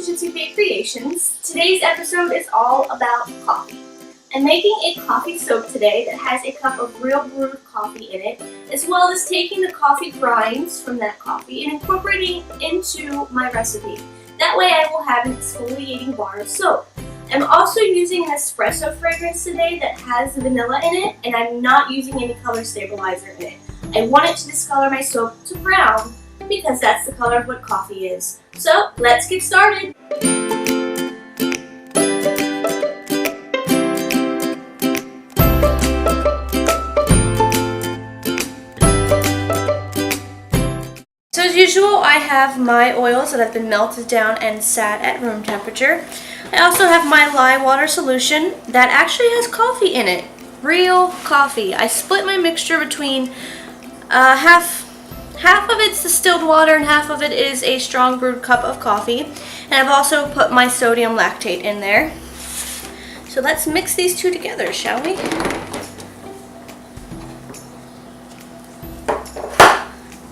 Gypsyfae Creations. Today's episode is all about coffee. I'm making a coffee soap today that has a cup of real brewed coffee in it, as well as taking the coffee grinds from that coffee and incorporating into my recipe. That way I will have an exfoliating bar of soap. I'm also using an espresso fragrance today that has vanilla in it, and I'm not using any color stabilizer in it. I wanted to discolor my soap to brown because that's the color of what coffee is. So let's get started. So as usual, I have my oils that have been melted down and sat at room temperature. I also have my lye water solution that actually has coffee in it. Real coffee. I split my mixture between half of it's distilled water and half of it is a strong brewed cup of coffee. And I've also put my sodium lactate in there. So let's mix these two together, shall we?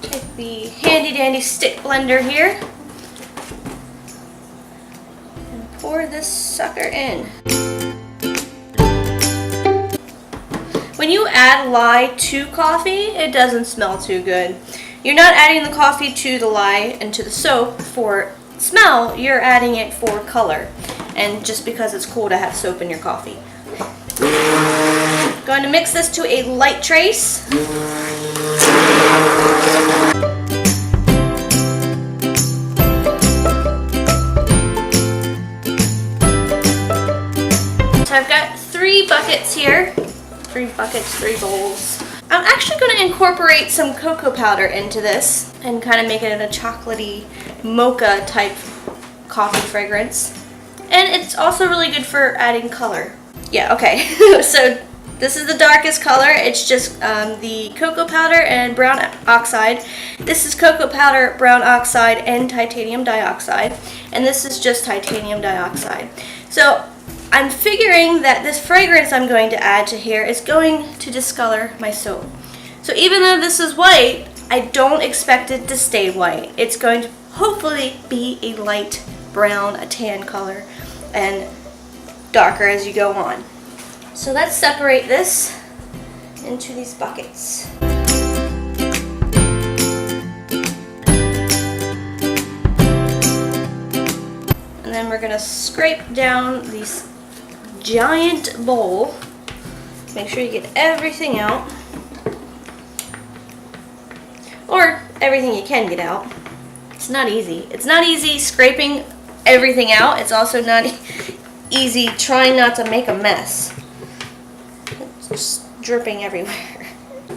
Take the handy dandy stick blender here and pour this sucker in. When you add lye to coffee, it doesn't smell too good. You're not adding the coffee to the lye and to the soap for smell, you're adding it for color. And just because it's cool to have soap in your coffee. Going to mix this to a light trace. So I've got 3 buckets here. 3 buckets, 3 bowls. I'm actually going to incorporate some cocoa powder into this and kind of make it a chocolatey mocha type coffee fragrance. And it's also really good for adding color. Yeah, okay. So this is the darkest color. It's just the cocoa powder and brown oxide. This is cocoa powder, brown oxide, and titanium dioxide. And this is just titanium dioxide. So I'm figuring that this fragrance I'm going to add to here is going to discolor my soap. So even though this is white, I don't expect it to stay white. It's going to hopefully be a light brown, a tan color, and darker as you go on. So let's separate this into these buckets. And then we're going to scrape down these giant bowl. Make sure you get everything out, or everything you can get out. It's not easy. It's not easy scraping everything out. It's also not easy trying not to make a mess. It's just dripping everywhere.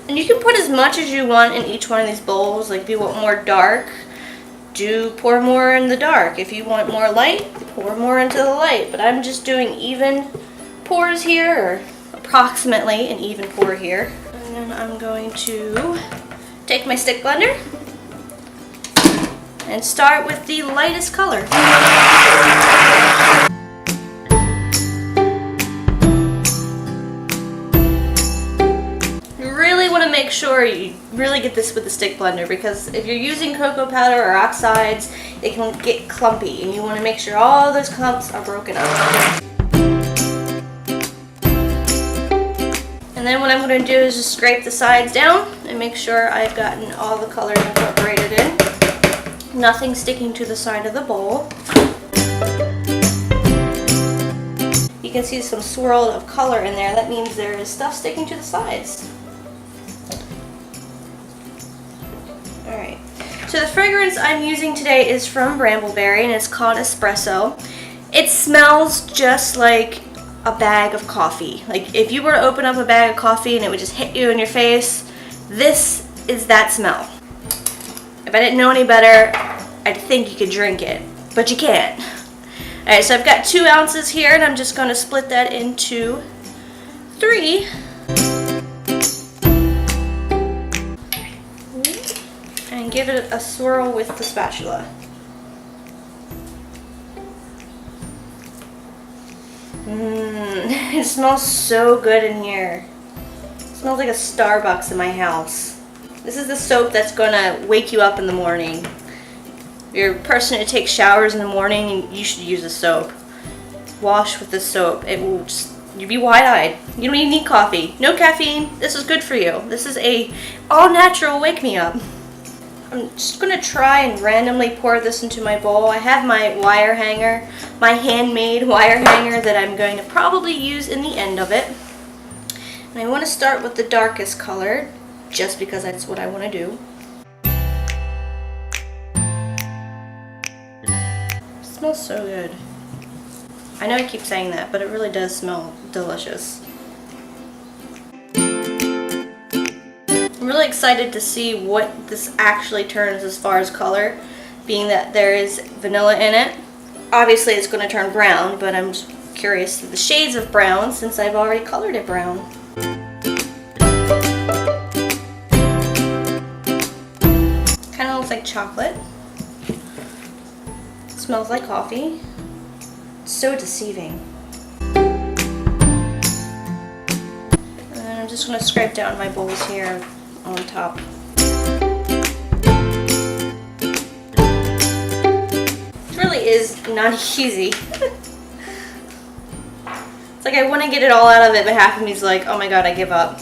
And you can put as much as you want in each one of these bowls. Like if you want more dark, pour more in the dark. If you want more light, pour more into the light. But I'm just doing even pours here, or approximately an even pour here. And then I'm going to take my stick blender and start with the lightest color. You really want to make sure you really get this with the stick blender, because if you're using cocoa powder or oxides, it can get clumpy, and you want to make sure all those clumps are broken up. And then what I'm going to do is just scrape the sides down and make sure I've gotten all the colors incorporated in. Nothing sticking to the side of the bowl. You can see some swirl of color in there. That means there is stuff sticking to the sides. Alright, so the fragrance I'm using today is from Brambleberry, and it's called Espresso. It smells just like a bag of coffee. Like if you were to open up a bag of coffee and it would just hit you in your face, this is that smell. If I didn't know any better, I'd think you could drink it, but you can't. Alright, so I've got 2 ounces here, and I'm just going to split that into 3. And give it a swirl with the spatula. It smells so good in here. It smells like a Starbucks in my house. This is the soap that's gonna wake you up in the morning. If you're a person who takes showers in the morning, you should use a soap. Wash with the soap. It will just, you'll be wide-eyed. You don't even need coffee. No caffeine. This is good for you. This is a all-natural wake-me-up. I'm just going to try and randomly pour this into my bowl. I have my wire hanger, my handmade wire hanger that I'm going to probably use in the end of it. And I want to start with the darkest color, just because that's what I want to do. It smells so good. I know I keep saying that, but it really does smell delicious. I'm really excited to see what this actually turns as far as color, being that there is vanilla in it. Obviously it's going to turn brown, but I'm just curious to the shades of brown since I've already colored it brown. Kind of looks like chocolate. It smells like coffee. It's so deceiving. And then I'm just going to scrape down my bowls here on top. It really is not easy. It's like I want to get it all out of it, but half of me is like, oh my god, I give up.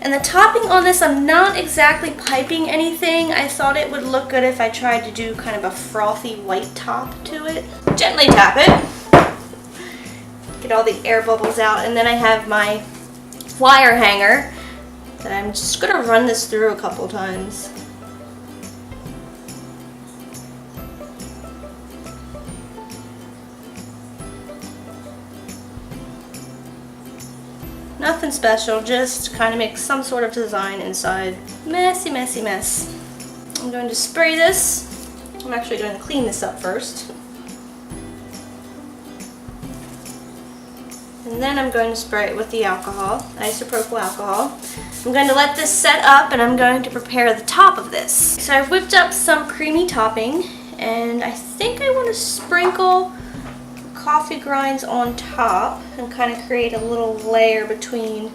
And the topping on this, I'm not exactly piping anything. I thought it would look good if I tried to do kind of a frothy white top to it. Gently tap it. Get all the air bubbles out. And then I have my wire hanger that I'm just going to run this through a couple times. Nothing special, just kind of make some sort of design inside. Messy, messy mess. I'm going to spray this. I'm actually going to clean this up first. And then I'm going to spray it with the alcohol, isopropyl alcohol. I'm going to let this set up and I'm going to prepare the top of this. So I've whipped up some creamy topping and I think I want to sprinkle coffee grinds on top and kind of create a little layer between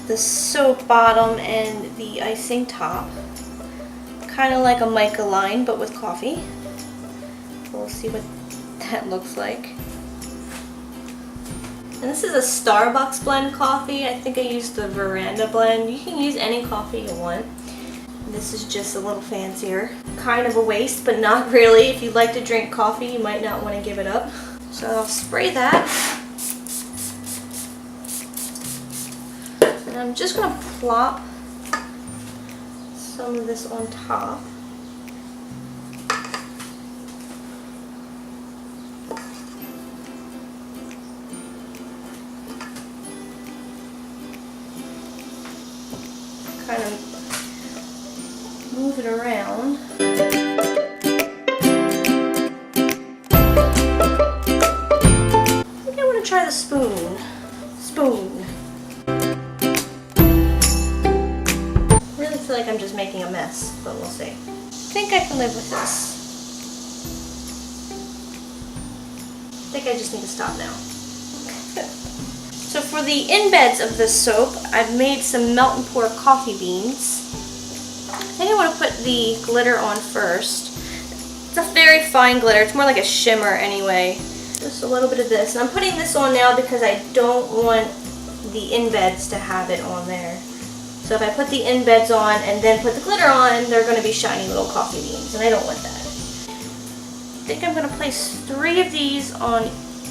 the soap bottom and the icing top. Kind of like a mica line but with coffee. We'll see what that looks like. And this is a Starbucks blend coffee. I think I used the Veranda blend. You can use any coffee you want. This is just a little fancier. Kind of a waste, but not really. If you like to drink coffee, you might not want to give it up. So I'll spray that. And I'm just going to plop some of this on top. Kind of move it around. Try the spoon. Really feel like I'm just making a mess, but we'll see. I think I can live with this. I think I just need to stop now. So for the embeds of this soap, I've made some melt and pour coffee beans. I think I want to put the glitter on first. It's a very fine glitter. It's more like a shimmer anyway. Just a little bit of this. And I'm putting this on now because I don't want the embeds to have it on there. So if I put the embeds on and then put the glitter on, they're going to be shiny little coffee beans, and I don't want that. I think I'm going to place 3 of these on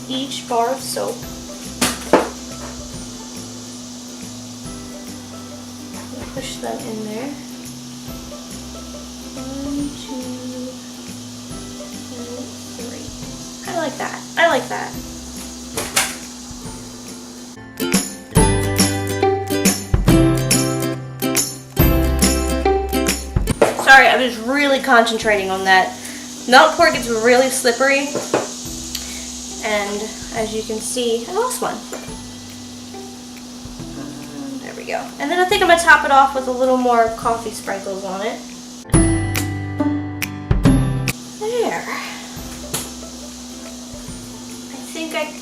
each bar of soap. Push them in there. 1, 2, 3. Kind of like that. I like that. Sorry, I was really concentrating on that. Melt pour gets really slippery, and as you can see, I lost one. There we go. And then I think I'm going to top it off with a little more coffee sprinkles on it. There.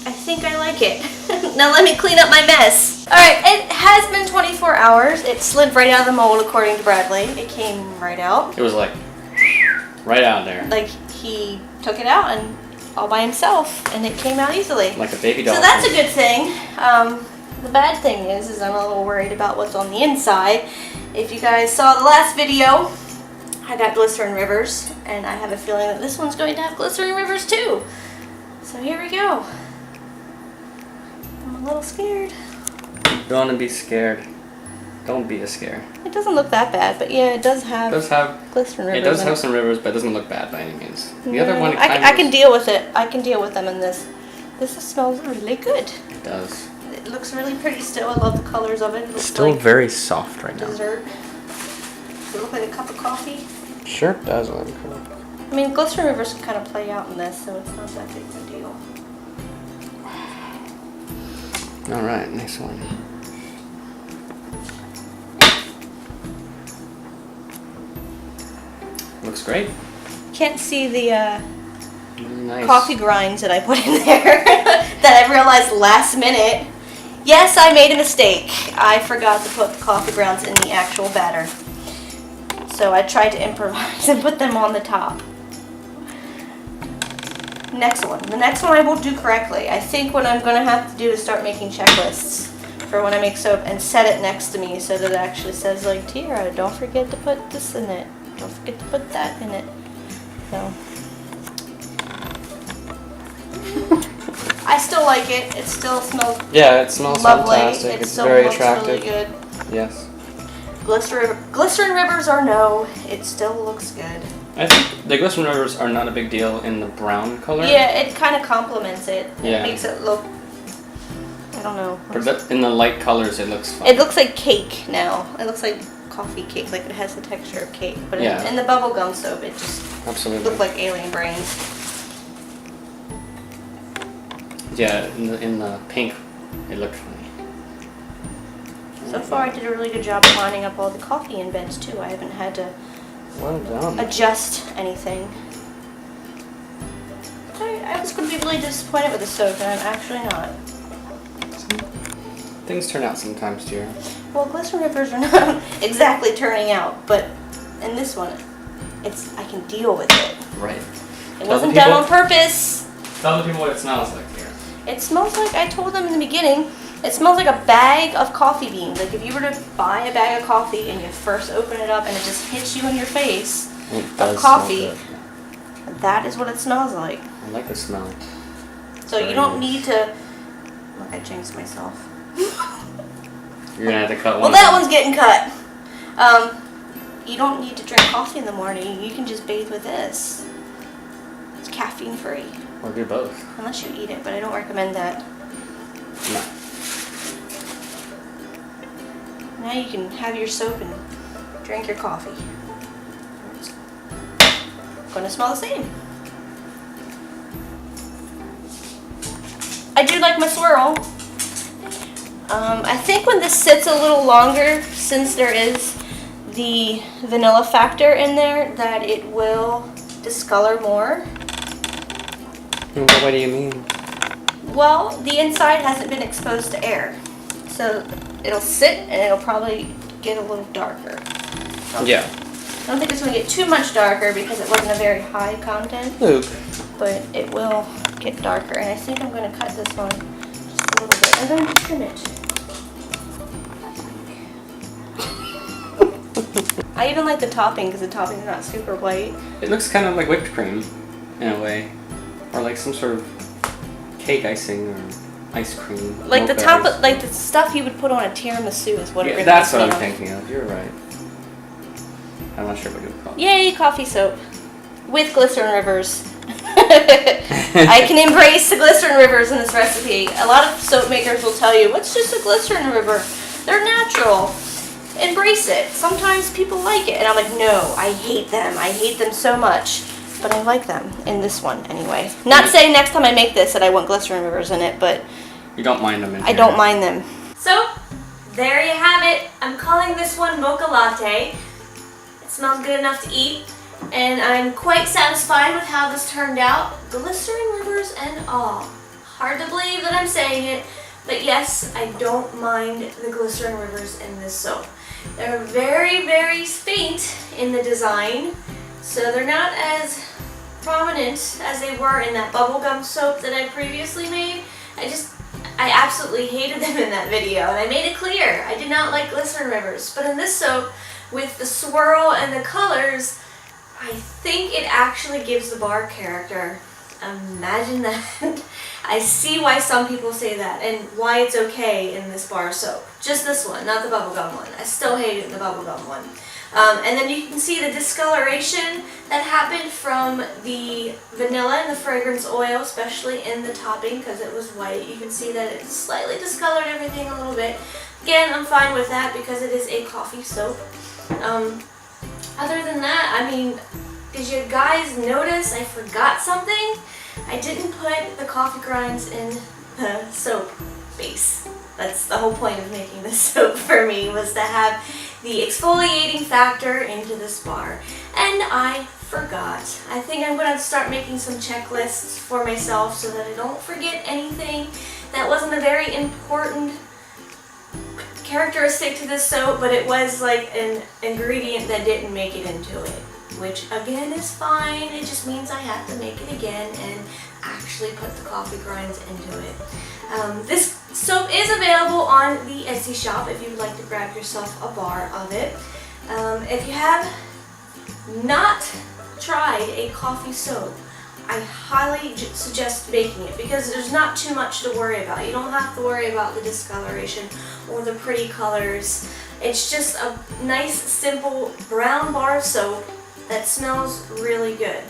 I think I like it. Now let me clean up my mess. Alright, it has been 24 hours. It slid right out of the mold according to Bradley. It came right out. It was like Right out there. Like he took it out and all by himself, and it came out easily. Like a baby doll. So that's a good thing. The bad thing is I'm a little worried about what's on the inside. If you guys saw the last video, I got glycerin rivers, and I have a feeling that this one's going to have glycerin rivers too. So here we go. I'm a little scared. Don't be scared. Don't be scared. It doesn't look that bad, but yeah, it does have glycerin rivers. It does have some rivers, but it doesn't look bad by any means. The No, other one, I can deal with it. I can deal with them in this. This smells really good. It does. It looks really pretty still. I love the colors of it. It looks Still like very soft right now. dessert. Does it look like a cup of coffee? Sure does look cool. I mean, glycerin rivers can kind of play out in this, so it's not that big of a deal. All right, next one. Looks great. Can't see the Nice. coffee grinds that I put in there that I realized last minute. Yes, I made a mistake. I forgot to put the coffee grounds in the actual batter. So I tried to improvise and put them on the top. Next one. The next one I will do correctly. I think what I'm going to have to do is start making checklists for when I make soap and set it next to me so that it actually says, like, Tiara, don't forget to put this in it. Don't forget to put that in it. So I still like it. It still smells Yeah, it smells lovely. fantastic. It It's still very looks attractive. really good. Yes. Glycerin rivers or no, it still looks good. I think the glycerin rivers are not a big deal in the brown color. Yeah, it kind of complements it. Yeah. It makes it look, I don't know. But in the light colors, it looks fun. It looks like cake now. It looks like coffee cake, like it has the texture of cake. But Yeah. in the bubblegum soap, it just Absolutely. looked like alien brains. Yeah, in the pink, it looked funny. So far, I did a really good job of lining up all the coffee in beds too. I haven't had to Well done. adjust anything. I was going to be really disappointed with the soap, and I'm actually not. Things turn out sometimes, dear. Well, glycerin rivers are not exactly turning out, but in this one, I can deal with it. Right. It wasn't done on purpose. Tell the people what it smells like, dear. It smells like, I told them in the beginning, it smells like a bag of coffee beans. Like if you were to buy a bag of coffee and you first open it up and it just hits you in your face of coffee, that is what it smells like. I like the smell. So you don't need to, look, I jinxed myself. You're gonna have to cut one. Well, that one's getting cut. You don't need to drink coffee in the morning. You can just bathe with this. It's caffeine free. Or do both. Unless you eat it, but I don't recommend that. No. Now you can have your soap and drink your coffee. It's gonna smell the same. I do like my swirl. I think when this sits a little longer, since there is the vanilla factor in there, that it will discolor more. What do you mean? Well, the inside hasn't been exposed to air. So it'll sit and it'll probably get a little darker. Yeah. I don't think it's going to get too much darker because it wasn't a very high content. Luke. But it will get darker. And I think I'm going to cut this one just a little bit. I'm going to trim it. I even like the topping because the topping is not super white. It looks kind of like whipped cream, in a way. Or like some sort of cake icing or ice cream. Like the mocha top, ice. like the stuff you would put on a tiramisu is what it Yeah, reminds that's what me I'm of. thinking of. You're right. I'm not sure what you would call it. Yay, coffee soap with glycerin rivers. I can embrace the glycerin rivers in this recipe. A lot of soap makers will tell you, it's just a glycerin river. They're natural. Embrace it. Sometimes people like it. And I'm like, no, I hate them. I hate them so much. But I like them in this one anyway. Not saying next time I make this that I want glycerin rivers in it, but You don't mind them in I here. don't mind them. So, there you have it. I'm calling this one Mocha Latte. It smells good enough to eat. And I'm quite satisfied with how this turned out. Glycerin rivers and all. Hard to believe that I'm saying it, but yes, I don't mind the glycerin rivers in this soap. They're very, very faint in the design, So they're not as prominent as they were in that bubblegum soap that I previously made. I absolutely hated them in that video, and I made it clear. I did not like Glycerin Rivers. But in this soap, with the swirl and the colors, I think it actually gives the bar character. Imagine that. I see why some people say that and why it's okay in this bar soap. Just this one, not the bubblegum one. I still hated the bubblegum one. And then you can see the discoloration that happened from the vanilla and the fragrance oil, especially in the topping because it was white. You can see that it slightly discolored everything a little bit. Again, I'm fine with that because it is a coffee soap. Other than that, I mean, did you guys notice I forgot something? I didn't put the coffee grinds in the soap base. That's the whole point of making this soap for me, was to have the exfoliating factor into this bar. And I forgot. I think I'm going to start making some checklists for myself so that I don't forget anything. That wasn't a very important characteristic to this soap, but it was like an ingredient that didn't make it into it, which again is fine. It just means I have to make it again and actually put the coffee grinds into it. This soap is available on the Etsy shop if you would like to grab yourself a bar of it. If you have not tried a coffee soap, I highly suggest making it because there's not too much to worry about. You don't have to worry about the discoloration or the pretty colors. It's just a nice, simple brown bar soap that smells really good.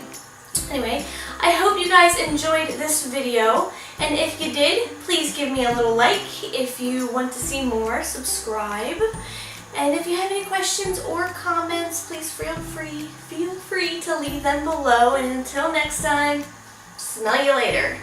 Anyway, I hope you guys enjoyed this video, and if you did, please give me a little like. If you want to see more, subscribe. And if you have any questions or comments, please feel free to leave them below. And until next time, smell you later.